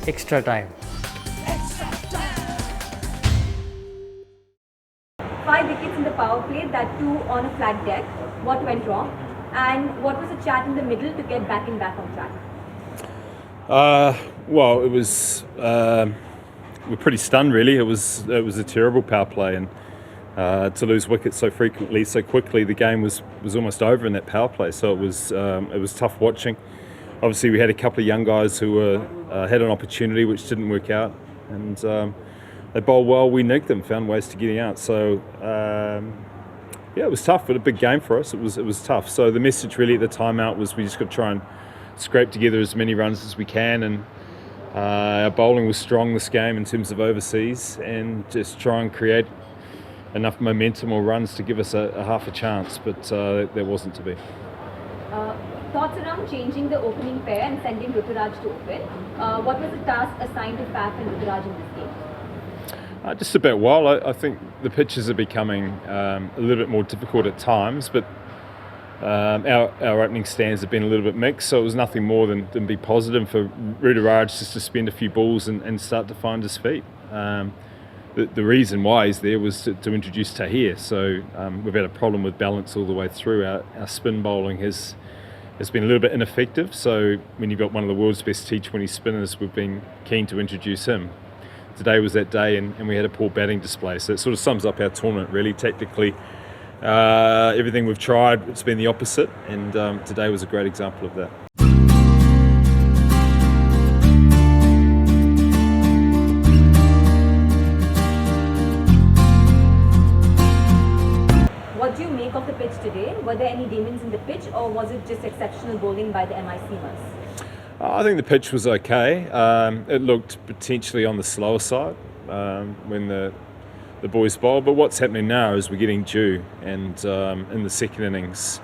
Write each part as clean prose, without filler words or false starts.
Extra time. 5 wickets in the power play, that too on a flat deck. What went wrong? And what was the chat in the middle to get back on track? Well, it was we're pretty stunned really. It was a terrible power play, and to lose wickets so frequently, so quickly, the game was almost over in that power play. So it was tough watching. Obviously, we had a couple of young guys who had an opportunity which didn't work out, and they bowled well. We nigged them, found ways to get out. So yeah, it was tough, but a big game for us. It was tough. So the message really at the timeout was we just got to try and scrape together as many runs as we can, and our bowling was strong this game in terms of overseas, and just try and create enough momentum or runs to give us a half a chance, but there wasn't to be. Thoughts around changing the opening pair and sending Ruturaj to open. What was the task assigned to Faf and Ruturaj in this game? Just a bit while. I think the pitches are becoming a little bit more difficult at times, but our opening stands have been a little bit mixed, so it was nothing more than be positive for Ruturaj just to spend a few balls and start to find his feet. The reason why he's there was to introduce Tahir. So we've had a problem with balance all the way through. Our spin bowling has been a little bit ineffective. So when you've got one of the world's best T20 spinners, we've been keen to introduce him. Today was that day, and we had a poor batting display. So it sort of sums up our tournament really. Tactically, everything we've tried, it's been the opposite, and today was a great example of that. What do you make of the pitch today? Were there any demons in the pitch, or was it just exceptional bowling by the MICers? I think the pitch was okay. It looked potentially on the slower side when the boys bowled, but what's happening now is we're getting due, and in the second innings,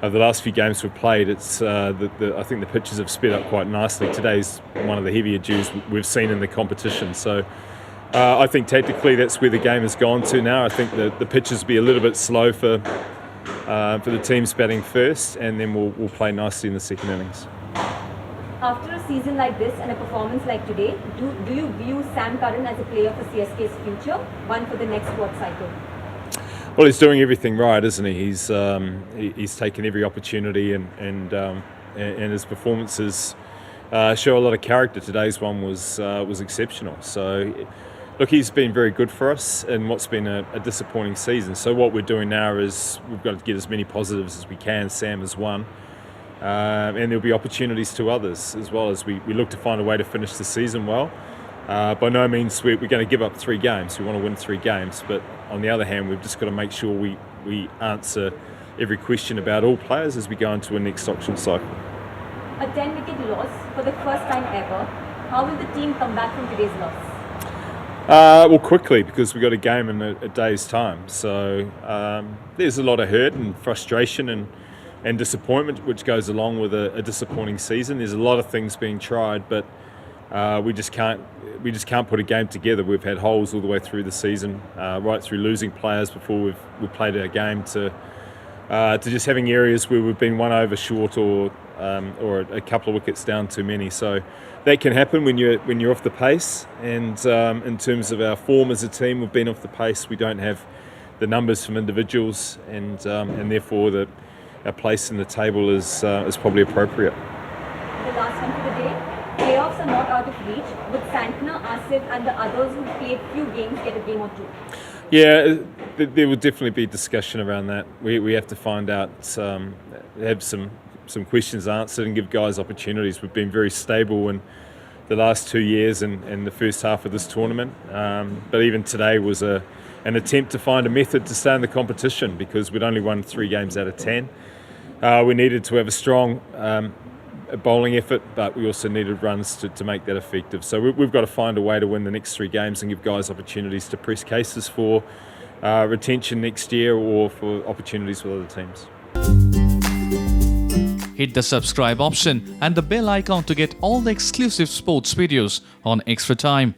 over the last few games we've played, it's I think the pitches have sped up quite nicely. Today's one of the heavier dews we've seen in the competition, so I think tactically that's where the game has gone to now. I think the pitches will be a little bit slow for the teams batting first, and then we'll play nicely in the second innings. After a season like this and a performance like today, do you view Sam Curran as a player for CSK's future, one for the next squad cycle? Well, he's doing everything right, isn't he? He's taken every opportunity, and his performances show a lot of character. Today's one was exceptional. So, look, he's been very good for us in what's been a disappointing season. So what we're doing now is we've got to get as many positives as we can. Sam is one. And there'll be opportunities to others as well, as we look to find a way to finish the season well. By no means we're going to give up 3 games. We want to win 3 games, but on the other hand, we've just got to make sure we answer every question about all players as we go into a next auction cycle. A 10-wicket loss for the first time ever. How will the team come back from today's loss? Well, quickly, because we've got a game in a day's time. So there's a lot of hurt and frustration and disappointment which goes along with a disappointing season. There's a lot of things being tried, but we just can't put a game together. We've had holes all the way through the season, right through losing players before we've played our game, to just having areas where we've been one over short or a couple of wickets down too many. So that can happen when you're off the pace. And in terms of our form as a team, we've been off the pace. We don't have the numbers from individuals, and therefore our place in the table is probably appropriate. The last one for the day. Playoffs are not out of reach. Would Santner, Asif and the others who played few games get a game or 2? Yeah, there will definitely be discussion around that. We have to find out, have some questions answered and give guys opportunities. We've been very stable in the last 2 years and the first half of this tournament. But even today was an attempt to find a method to stay in the competition, because we'd only won 3 games out of 10. We needed to have a strong bowling effort, but we also needed runs to make that effective. So we've got to find a way to win the next 3 games and give guys opportunities to press cases for retention next year or for opportunities with other teams. Hit the subscribe option and the bell icon to get all the exclusive sports videos on Extra Time.